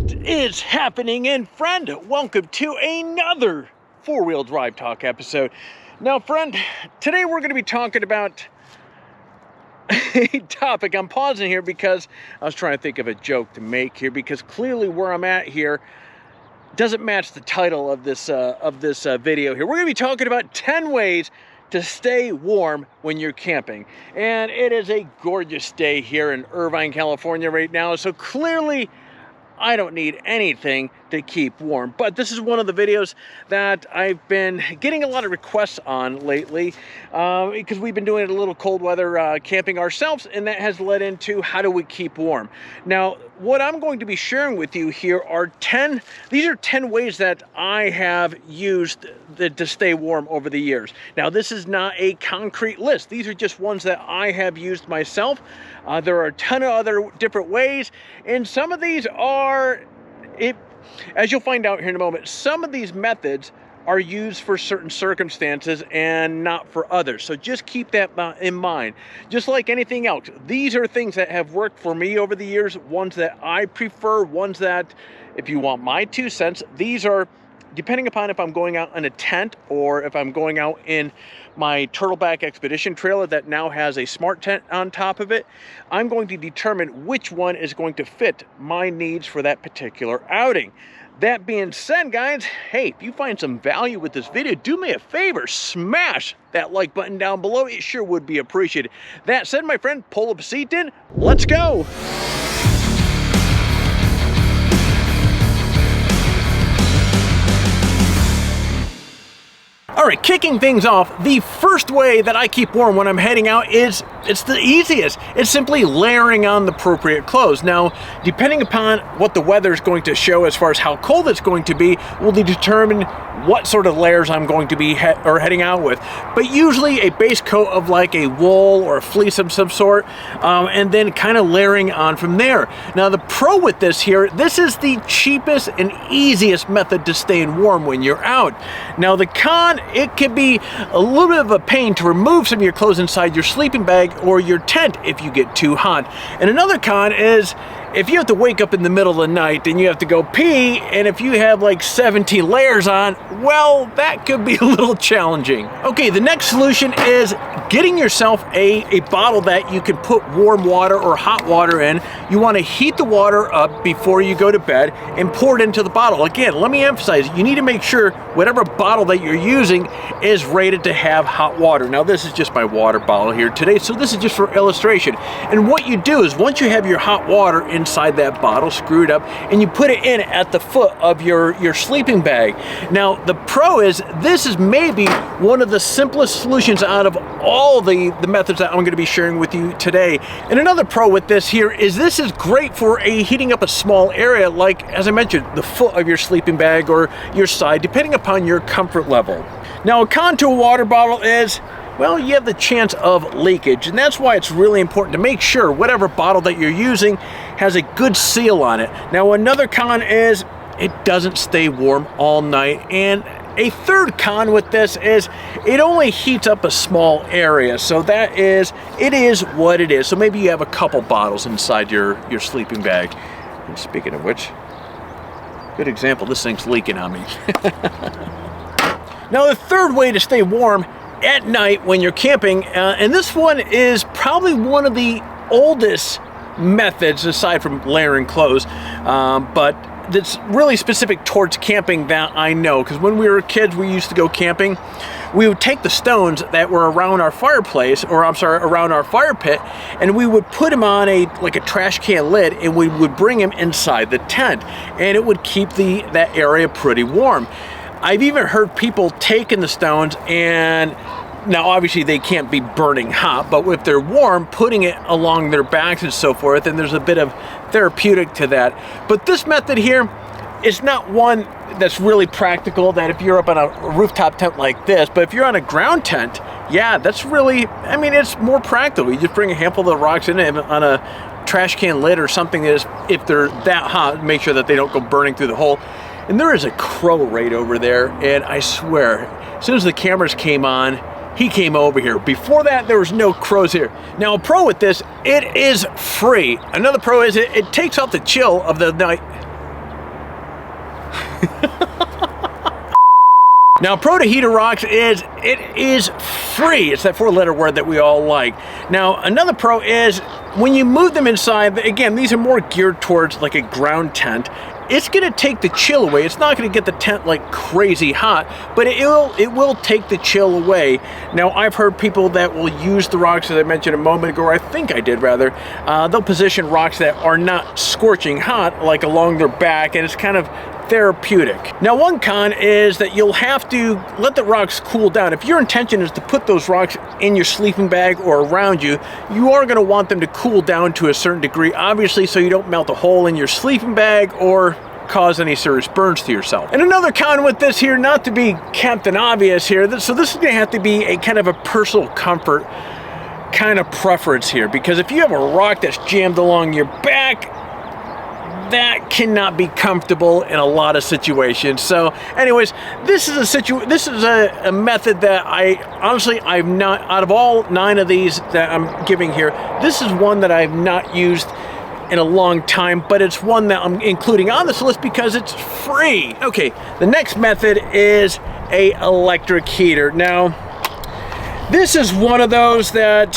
What is happening, and friend? Welcome to another four-wheel drive talk episode. Now, friend, today we're going to be talking about a topic. I'm pausing here because I was trying to think of a joke to make here, because clearly where I'm at here doesn't match the title of this video here. We're going to be talking about 10 ways to stay warm when you're camping. And it is a gorgeous day here in Irvine, California right now, so clearly I don't need anything to keep warm. But this is one of the videos that I've been getting a lot of requests on lately, because we've been doing a little cold weather camping ourselves, and that has led into how do we keep warm. Now, what I'm going to be sharing with you here are 10 ways that I have used to stay warm over the years. Now, this is not a concrete list. These are just ones that I have used myself. There are a ton of other different ways, and some of these are, as you'll find out here in a moment, some of these methods are used for certain circumstances and not for others. So just keep that in mind. Just like anything else, these are things that have worked for me over the years, ones that I prefer, ones that, if you want my 2 cents, these are, depending upon if I'm going out in a tent or if I'm going out in my Turtleback Expedition trailer that now has a smart tent on top of it, I'm going to determine which one is going to fit my needs for that particular outing. That being said, guys, hey, if you find some value with this video, do me a favor, smash that like button down below. It sure would be appreciated. That said, my friend, pull up a seat in, let's go. All right, kicking things off, the first way that I keep warm when I'm heading out is, it's the easiest. It's simply layering on the appropriate clothes. Now, depending upon what the weather is going to show as far as how cold it's going to be, will determine what sort of layers I'm going to be heading out with. But usually a base coat of like a wool or a fleece of some sort, and then kind of layering on from there. Now, the pro with this here, this is the cheapest and easiest method to staying warm when you're out. Now, the con, it can be a little bit of a pain to remove some of your clothes inside your sleeping bag or your tent if you get too hot. And another con is if you have to wake up in the middle of the night and you have to go pee, and if you have like 17 layers on, well, that could be a little challenging. Okay, the next solution is getting yourself a bottle that you can put warm water or hot water in. You want to heat the water up before you go to bed and pour it into the bottle. Again, let me emphasize, you need to make sure whatever bottle that you're using is rated to have hot water. Now, this is just my water bottle here today, so this is just for illustration. And what you do is once you have your hot water inside that bottle screwed up, and you put it in at the foot of your sleeping bag. Now, the pro is this is maybe one of the simplest solutions out of all the methods that I'm going to be sharing with you today. And another pro with this here is this is great for heating up a small area, like, as I mentioned, the foot of your sleeping bag or your side, depending upon your comfort level. Now, a con to a water bottle is, well, you have the chance of leakage, and that's why it's really important to make sure whatever bottle that you're using has a good seal on it. Now, another con is it doesn't stay warm all night, and a third con with this is it only heats up a small area, so that is, it is what it is. So maybe you have a couple bottles inside your sleeping bag. And speaking of which, good example, this thing's leaking on me. Now, the third way to stay warm at night when you're camping, and this one is probably one of the oldest methods aside from layering clothes, but that's really specific towards camping that I know, because when we were kids, we used to go camping. We would take the stones that were around our fireplace, or I'm sorry, around our fire pit, and we would put them on like a trash can lid, and we would bring them inside the tent, and it would keep that area pretty warm. I've even heard people taking the stones, and now obviously they can't be burning hot, but if they're warm, putting it along their backs and so forth, and there's a bit of therapeutic to that. But this method here is not one that's really practical, that if you're up on a rooftop tent like this, but if you're on a ground tent, yeah, that's really, I mean, it's more practical. You just bring a handful of the rocks in it on a trash can lid or something that is, if they're that hot, make sure that they don't go burning through the hole. And there is a crow right over there, and I swear, as soon as the cameras came on, he came over here. Before that, there was no crows here. Now, a pro with this, it is free. Another pro is it takes out the chill of the night. Now, Pro to Heater Rocks is free. It's that 4-letter word that we all like. Now, another pro is when you move them inside, again, these are more geared towards like a ground tent. It's going to take the chill away. It's not going to get the tent like crazy hot, but it will take the chill away. Now, I've heard people that will use the rocks, as I mentioned a moment ago, or I think I did rather, they'll position rocks that are not scorching hot, like along their back, and it's kind of therapeutic. Now, one con is that you'll have to let the rocks cool down. If your intention is to put those rocks in your sleeping bag or around you, you are going to want them to cool down to a certain degree, obviously, so you don't melt a hole in your sleeping bag or cause any serious burns to yourself. And another con with this here, not to be Captain Obvious here, so this is going to have to be a kind of a personal comfort kind of preference here, because if you have a rock that's jammed along your back, that cannot be comfortable in a lot of situations. So anyways, this is a method that I've not, out of all 9 of these that I'm giving here, this is one that I've not used in a long time, but it's one that I'm including on this list because it's free. Okay, the next method is a electric heater. Now, this is one of those that,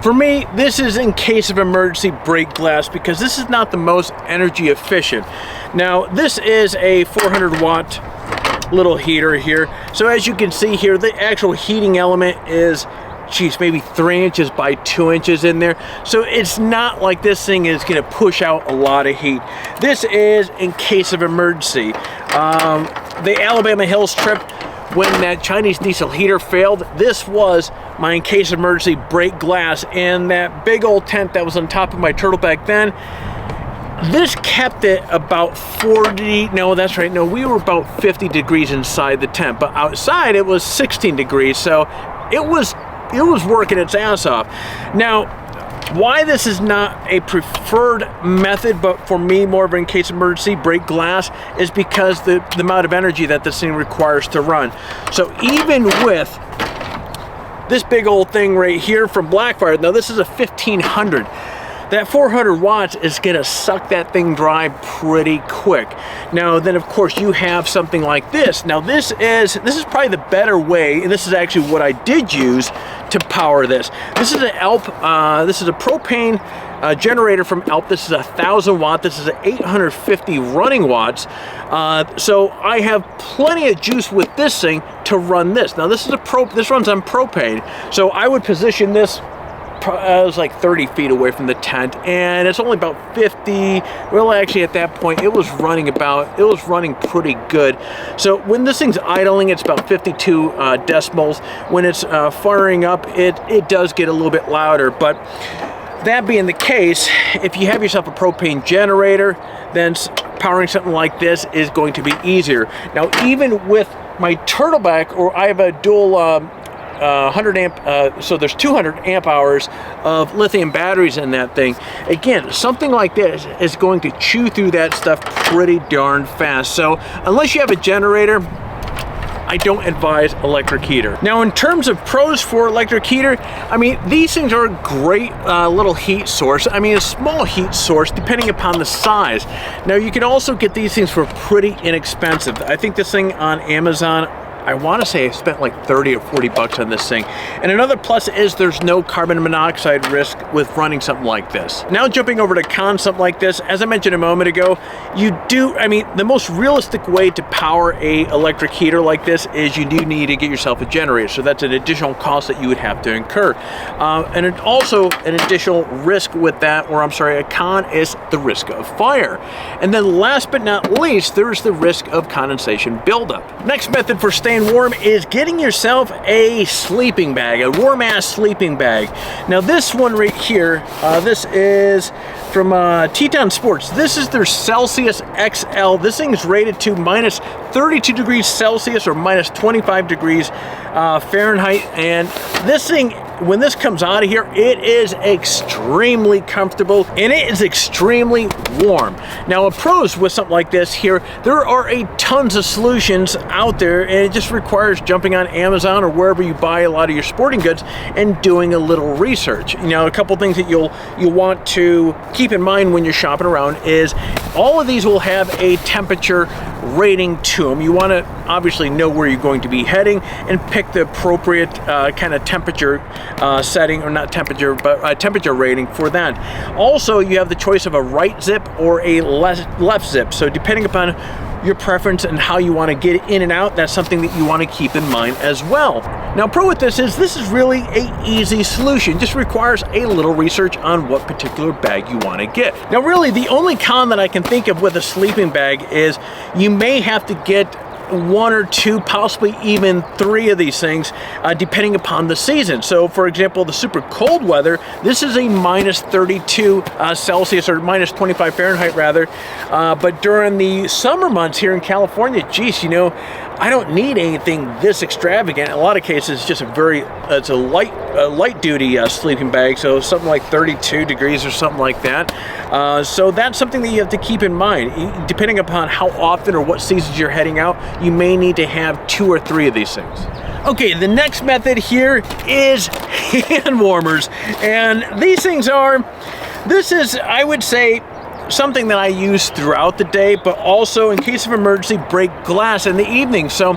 for me, this is in case of emergency break glass, because this is not the most energy efficient. Now, this is a 400 watt little heater here. So as you can see here, the actual heating element is, geez, maybe 3 inches by 2 inches in there. So it's not like this thing is gonna push out a lot of heat. This is in case of emergency. The Alabama Hills trip, when that Chinese diesel heater failed, this was my in case of emergency break glass, and that big old tent that was on top of my turtle back then, this kept it about 40, no, that's right, no, we were about 50 degrees inside the tent, but outside it was 16 degrees, so it was working its ass off. Now, why this is not a preferred method, but for me more of an in case of emergency break glass, is because the amount of energy that this thing requires to run. So even with this big old thing right here from Blackfire, now this is a 1500. That 400 watts is gonna suck that thing dry pretty quick. Now then, of course, you have something like this. Now this is probably the better way, and this is actually what I did use to power this. This is an ALP, this is a propane generator from ALP. This is 1,000 watt. This is 850 running watts. So I have plenty of juice with this thing to run this. Now this runs on propane. So I would position this, I was like 30 feet away from the tent, and it's only about 50, well actually at that point it was running pretty good. So when this thing's idling, it's about 52 decibels. When it's firing up, it does get a little bit louder. But that being the case, if you have yourself a propane generator, then powering something like this is going to be easier. Now, even with my turtleback, or I have a dual 100 amp, so there's 200 amp hours of lithium batteries in that thing. Again, something like this is going to chew through that stuff pretty darn fast. So unless you have a generator, I don't advise electric heater. Now, in terms of pros for electric heater, I mean, these things are a great little heat source. I mean, a small heat source depending upon the size. Now, you can also get these things for pretty inexpensive. I think this thing on Amazon, I want to say I spent like 30 or 40 bucks on this thing. And another plus is there's no carbon monoxide risk with running something like this. Now jumping over to cons something like this, as I mentioned a moment ago, the most realistic way to power a electric heater like this is you do need to get yourself a generator. So that's an additional cost that you would have to incur. And also an additional risk with that, or I'm sorry, a con is the risk of fire. And then last but not least, there's the risk of condensation buildup. Next method for staying warm is getting yourself a sleeping bag, a warm ass sleeping bag. Now this one right here, this is from Teton Sports. This is their Celsius XL. This thing is rated to minus 32 degrees Celsius or minus 25 degrees Fahrenheit, and this thing, when this comes out of here, it is extremely comfortable and it is extremely warm. Now, a pros with something like this here, there are tons of solutions out there, and it just requires jumping on Amazon or wherever you buy a lot of your sporting goods and doing a little research. Now, a couple things that you'll want to keep in mind when you're shopping around is all of these will have a temperature rating to them. You want to obviously know where you're going to be heading and pick the appropriate kind of temperature setting, or not temperature, but temperature rating for that. Also, you have the choice of a right zip or a left zip. So depending upon your preference and how you want to get in and out, that's something that you want to keep in mind as well. Now, pro with this is really an easy solution. Just requires a little research on what particular bag you want to get. Now, really, the only con that I can think of with a sleeping bag is you may have to get 1 or 2, possibly even 3 of these things, depending upon the season. So, for example, the super cold weather, this is a minus 32 Celsius, or minus 25 Fahrenheit rather. But during the summer months here in California, geez, you know, I don't need anything this extravagant. In a lot of cases, it's just it's a light duty sleeping bag, so something like 32 degrees or something like that. So that's something that you have to keep in mind. Depending upon how often or what seasons you're heading out, you may need to have 2 or 3 of these things. Okay, the next method here is hand warmers, and these things this is, I would say, something that I use throughout the day, but also in case of emergency, break glass in the evening. So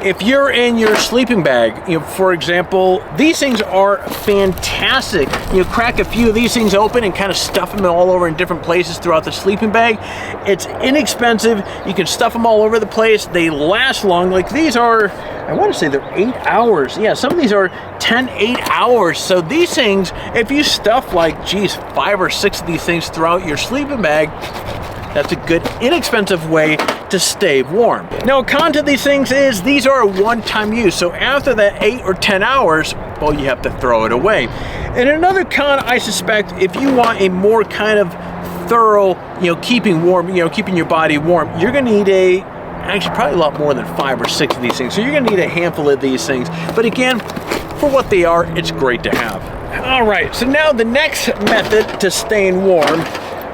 if you're in your sleeping bag, you know, for example, these things are fantastic. You crack a few of these things open and kind of stuff them all over in different places throughout the sleeping bag. It's inexpensive. You can stuff them all over the place. They last long. Like these are, I want to say they're 8 hours. Yeah, some of these are 8 hours. So these things, if you stuff like, geez, 5 or 6 of these things throughout your sleeping bag, that's a good, inexpensive way to stay warm. Now, a con to these things is these are a one-time use. So after that 8 or 10 hours, well, you have to throw it away. And another con, I suspect, if you want a more kind of thorough, keeping warm, keeping your body warm, you're gonna need actually probably a lot more than 5 or 6 of these things. So you're gonna need a handful of these things. But again, for what they are, it's great to have. All right, so now the next method to staying warm,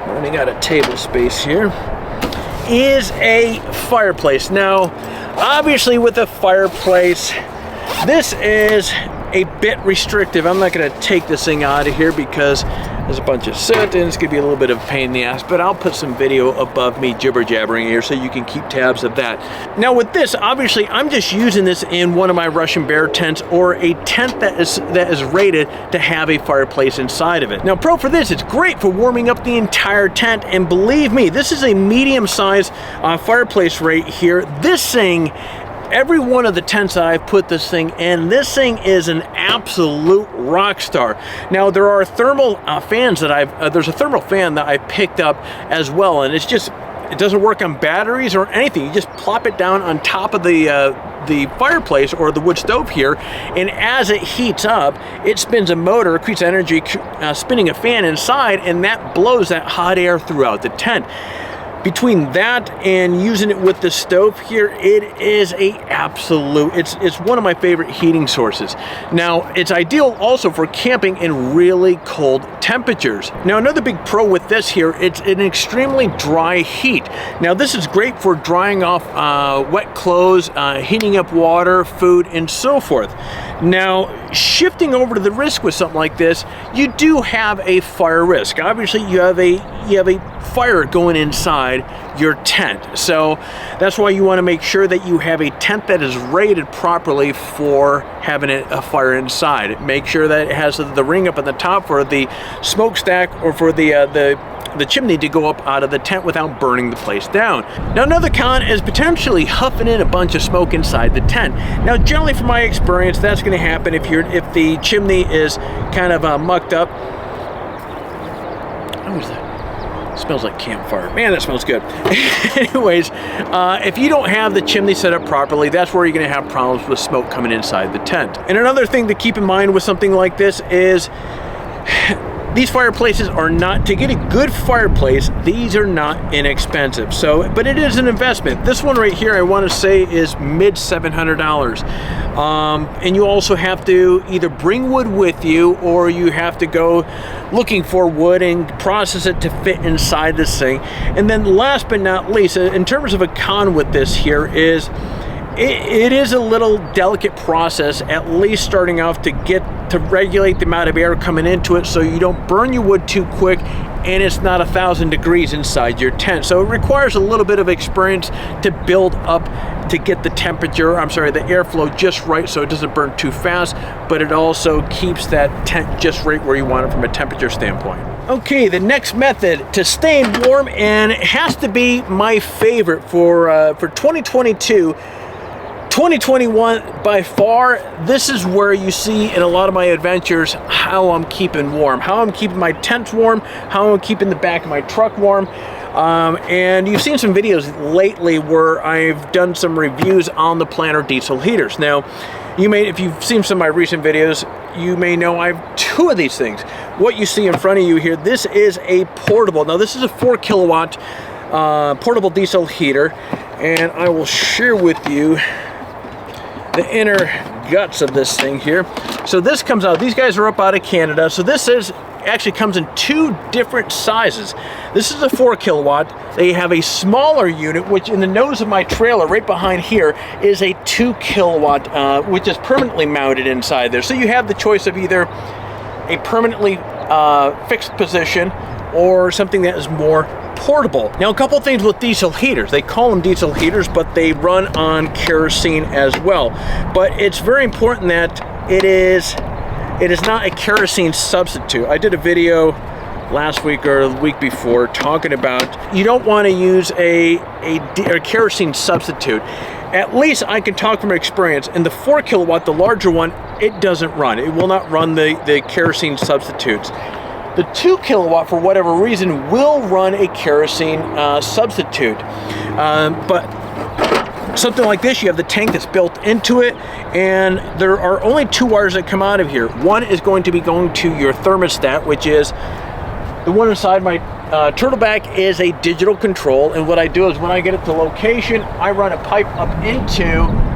running out of table space here, is a fireplace. Now, obviously with a fireplace, this is a bit restrictive. I'm not going to take this thing out of here because there's a bunch of soot and it's going to be a little bit of a pain in the ass, but I'll put some video above me jibber jabbering here so you can keep tabs of that. Now with this, obviously I'm just using this in one of my Russian bear tents, or a tent that is rated to have a fireplace inside of it. Now, pro for this, it's great for warming up the entire tent, and believe me, this is a medium-sized fireplace right here. This thing, every one of the tents that I've put this thing in, this thing is an absolute rock star. Now, there are thermal fans that there's a thermal fan that I picked up as well, and it doesn't work on batteries or anything. You just plop it down on top of the fireplace or the wood stove here, and as it heats up, it spins a motor, creates energy, spinning a fan inside, and that blows that hot air throughout the tent. Between that and using it with the stove here, it is it's one of my favorite heating sources. Now, it's ideal also for camping in really cold temperatures. Now, another big pro with this here, it's an extremely dry heat. Now, this is great for drying off wet clothes, heating up water, food, and so forth. Now, shifting over to the risk with something like this, you do have a fire risk. Obviously, you have a fire going inside your tent. So that's why you want to make sure that you have a tent that is rated properly for having a fire inside. Make sure that it has the ring up at the top for the smokestack or for the chimney to go up out of the tent without burning the place down. Now, another con is potentially huffing in a bunch of smoke inside the tent. Now, generally from my experience, that's going to happen if the chimney is kind of mucked up. What was that? Smells like campfire. Man, that smells good. Anyways, if you don't have the chimney set up properly, that's where you're going to have problems with smoke coming inside the tent. And another thing to keep in mind with something like this is these fireplaces are not, to get a good fireplace, these are not inexpensive. So, but it is an investment. This one right here, I want to say, is mid $700. And you also have to either bring wood with you, or you have to go looking for wood and process it to fit inside this thing. And then last but not least, in terms of a con with this here, is it is a little delicate process, at least starting off, to regulate the amount of air coming into it so you don't burn your wood too quick, and it's not 1,000 degrees inside your tent. So it requires a little bit of experience to build up, to get the temperature, the airflow just right so it doesn't burn too fast, but it also keeps that tent just right where you want it from a temperature standpoint. Okay, the next method to staying warm, and it has to be my favorite for 2022. 2021, by far, this is where you see in a lot of my adventures how I'm keeping warm, how I'm keeping my tent warm, how I'm keeping the back of my truck warm. And you've seen some videos lately where I've done some reviews on the Planner diesel heaters. Now, if you've seen some of my recent videos, you may know I have two of these things. What you see in front of you here, this is a portable. Now, this is a 4 kilowatt portable diesel heater, and I will share with you the inner guts of this thing here. So this comes out, these guys are up out of Canada. So this actually comes in 2 different sizes. This is a 4 kilowatt. They have a smaller unit, which in the nose of my trailer right behind here is a 2 kilowatt, which is permanently mounted inside there. So you have the choice of either a permanently fixed position or something that is more portable. Now, a couple things with diesel heaters. They call them diesel heaters, but they run on kerosene as well. But it's very important that it is not a kerosene substitute. I did a video last week or the week before talking about you don't want to use a kerosene substitute. At least I can talk from experience. In the 4 kilowatt, the larger one, it doesn't run. It will not run the kerosene substitutes. The 2 kilowatt, for whatever reason, will run a kerosene substitute. But something like this, you have the tank that's built into it, and there are only 2 wires that come out of here. One is going to be going to your thermostat, which is the one inside my turtleback is a digital control. And what I do is when I get it to location, I run a pipe up into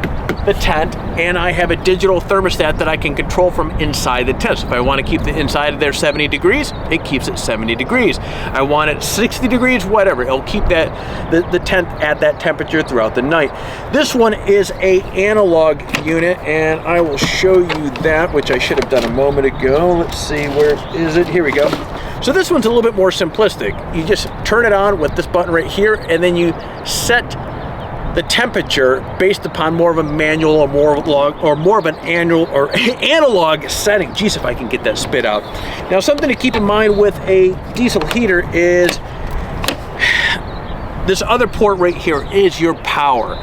the tent, and I have a digital thermostat that I can control from inside the tent. So if I want to keep the inside of there 70 degrees, it keeps it 70 degrees. I want it 60 degrees, whatever. It'll keep the tent at that temperature throughout the night. This one is a analog unit, and I will show you that, which I should have done a moment ago. Let's see, where is it? Here we go. So this one's a little bit more simplistic. You just turn it on with this button right here, and then you set the temperature based upon more of a manual or more of an analog setting. Geez, if I can get that spit out. Now, something to keep in mind with a diesel heater is this other port right here is your power.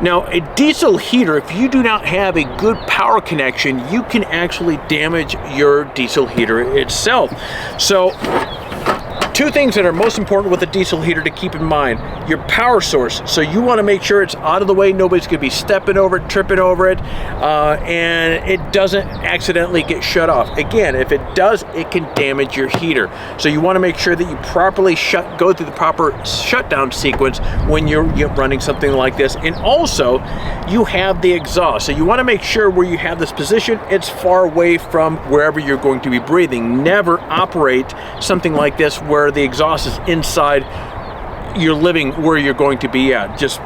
Now, a diesel heater, if you do not have a good power connection, you can actually damage your diesel heater itself. So, 2 things that are most important with a diesel heater to keep in mind: your power source. So you want to make sure it's out of the way, nobody's going to be stepping over it, tripping over it, and it doesn't accidentally get shut off. Again, if it does, it can damage your heater. So you want to make sure that you properly go through the proper shutdown sequence when you're running something like this. And also, you have the exhaust. So you want to make sure where you have this position, it's far away from wherever you're going to be breathing. Never operate something like this where the exhaust is inside your living where you're going to be at. Just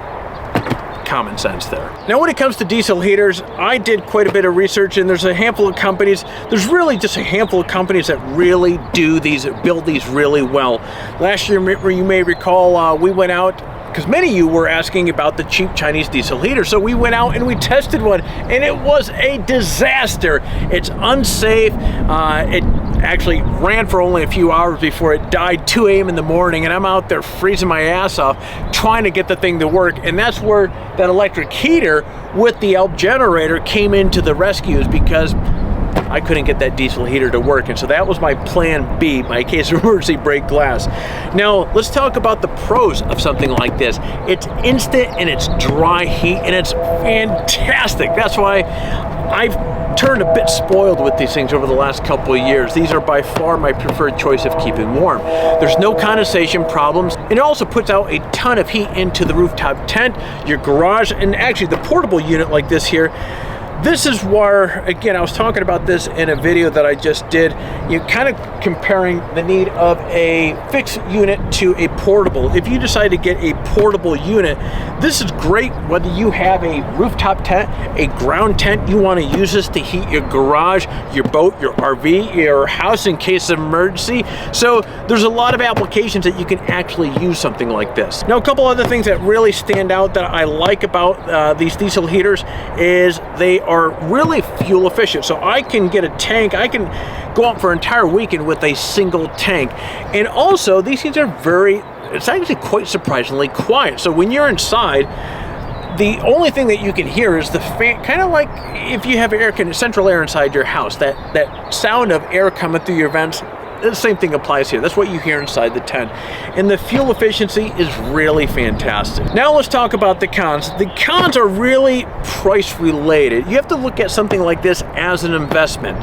common sense there. Now, when it comes to diesel heaters, I did quite a bit of research, and there's a handful of companies. There's really just a handful of companies that really build these really well. Last year, you may recall, we went out, because many of you were asking about the cheap Chinese diesel heater. So we went out and we tested one, and it was a disaster. It's unsafe. It actually ran for only a few hours before it died 2 a.m. in the morning, and I'm out there freezing my ass off trying to get the thing to work. And that's where that electric heater with the ELP generator came into the rescues, because I couldn't get that diesel heater to work. And so that was my plan B, my case of emergency break glass. Now, let's talk about the pros of something like this. It's instant, and it's dry heat, and it's fantastic. That's why I've turned a bit spoiled with these things over the last couple of years. These are by far my preferred choice of keeping warm. There's no condensation problems, and it also puts out a ton of heat into the rooftop tent, your garage, and actually the portable unit like this here. This is where, again, I was talking about this in a video that I just did, you kind of comparing the need of a fixed unit to a portable. If you decide to get a portable unit, this is great whether you have a rooftop tent, a ground tent, you want to use this to heat your garage, your boat, your RV, your house in case of emergency. So there's a lot of applications that you can actually use something like this. Now, a couple other things that really stand out that I like about these diesel heaters is they are really fuel efficient. So I can get a tank, I can go out for an entire weekend with a single tank. And also these things are it's actually quite surprisingly quiet. So when you're inside, the only thing that you can hear is the fan, kind of like if you have central air inside your house, that sound of air coming through your vents. The same thing applies here. That's what you hear inside the tent. And the fuel efficiency is really fantastic. Now let's talk about the cons. The cons are really price related. You have to look at something like this as an investment.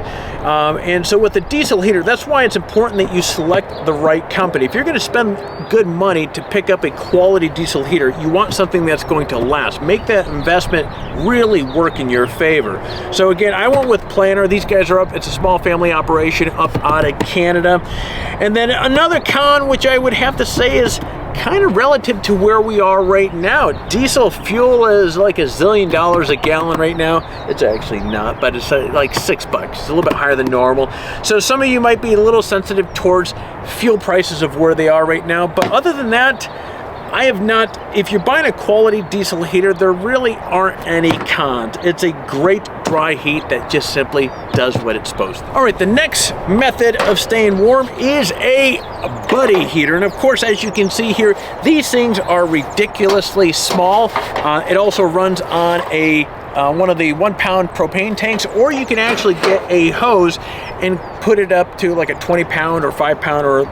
And so with the diesel heater, that's why it's important that you select the right company. If you're going to spend good money to pick up a quality diesel heater, you want something that's going to last. Make that investment really work in your favor. So again, I went with Planner. These guys are up. It's a small family operation up out of Canada. And then another con, which I would have to say is kind of relative to where we are right now. Diesel fuel is like $1 zillion a gallon right now. It's actually not, but it's like $6. It's a little bit higher than normal. So some of you might be a little sensitive towards fuel prices of where they are right now. But other than that, I have not, if you're buying a quality diesel heater, there really aren't any cons. It's a great dry heat that just simply does what it's supposed to. All right, the next method of staying warm is a buddy heater. And of course, as you can see here, these things are ridiculously small. It also runs on a one of the 1 pound propane tanks, or you can actually get a hose and put it up to like a 20 pound or 5 pound or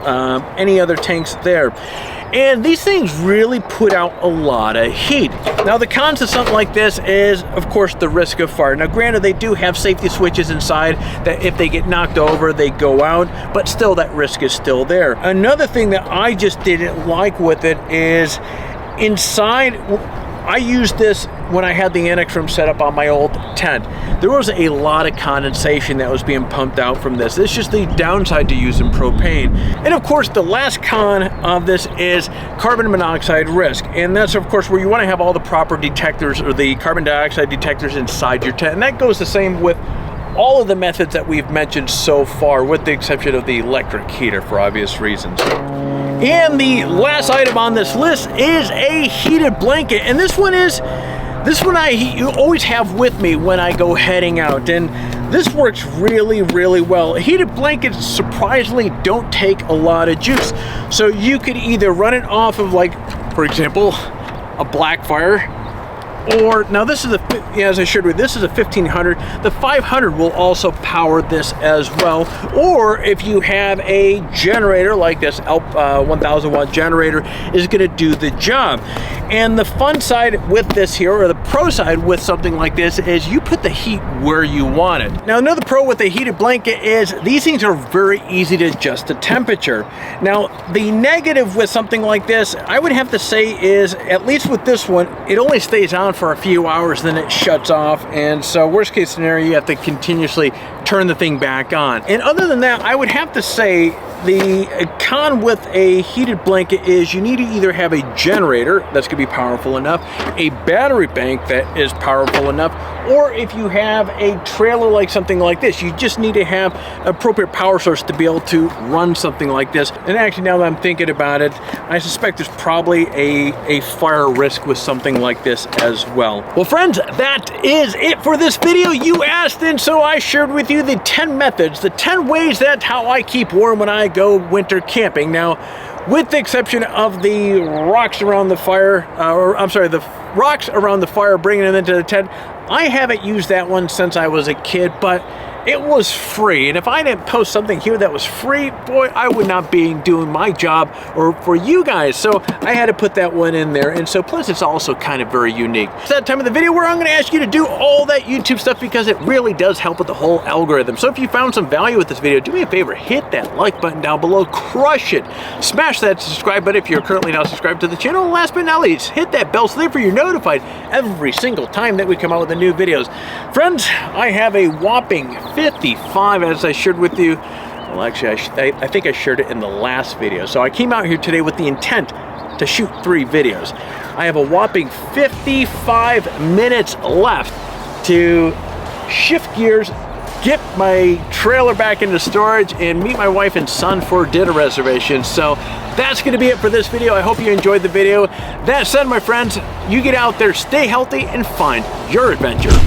any other tanks there. And these things really put out a lot of heat. Now the cons of something like this is, of course, the risk of fire. Now granted, they do have safety switches inside that if they get knocked over, they go out, but still that risk is still there. Another thing that I just didn't like with it is inside, I used this when I had the annex room set up on my old tent. There was a lot of condensation that was being pumped out from this. It's just the downside to using propane. And of course, the last con of this is carbon monoxide risk. And that's of course where you want to have all the proper detectors or the carbon dioxide detectors inside your tent. And that goes the same with all of the methods that we've mentioned so far, with the exception of the electric heater for obvious reasons. And the last item on this list is a heated blanket. And this one you always have with me when I go heading out. And this works really, really well. Heated blankets surprisingly don't take a lot of juice. So you could either run it off of, like, for example, a Blackfire, or now this is as I shared with you, this is a 1500. The 500 will also power this as well. Or if you have a generator like this, 1000 watt generator is going to do the job. And the fun side with this here, or the pro side with something like this, is you put the heat where you want it. Now another pro with a heated blanket is these things are very easy to adjust the temperature. Now the negative with something like this, I would have to say, is at least with this one, it only stays on for a few hours, then it shuts off. And so worst case scenario, you have to continuously turn the thing back on. And other than that, I would have to say the con with a heated blanket is you need to either have a generator that's going to be powerful enough, a battery bank that is powerful enough, or if you have a trailer like something like this, you just need to have appropriate power source to be able to run something like this. And actually, now that I'm thinking about it, I suspect there's probably a fire risk with something like this as well. Well, friends, that is it for this video. You asked, and so I shared with you the 10 methods, the 10 ways that how I keep warm when I go winter camping. Now, with the exception of the rocks around the fire, the rocks around the fire, bringing them into the tent, I haven't used that one since I was a kid, but it was free, and if I didn't post something here that was free, boy, I would not be doing my job or for you guys. So I had to put that one in there, and so plus it's also kind of very unique. It's that time of the video where I'm going to ask you to do all that YouTube stuff because it really does help with the whole algorithm. So if you found some value with this video, do me a favor, hit that like button down below, crush it, smash that subscribe button if you're currently not subscribed to the channel, and last but not least, hit that bell so that you're notified every single time that we come out with the new videos. Friends, I have a whopping 55, as I shared with you. Well, actually, I think I shared it in the last video. So I came out here today with the intent to shoot 3 videos. I have a whopping 55 minutes left to shift gears, get my trailer back into storage, and meet my wife and son for dinner reservations. So that's going to be it for this video. I hope you enjoyed the video. That said, my friends, you get out there, stay healthy, and find your adventure.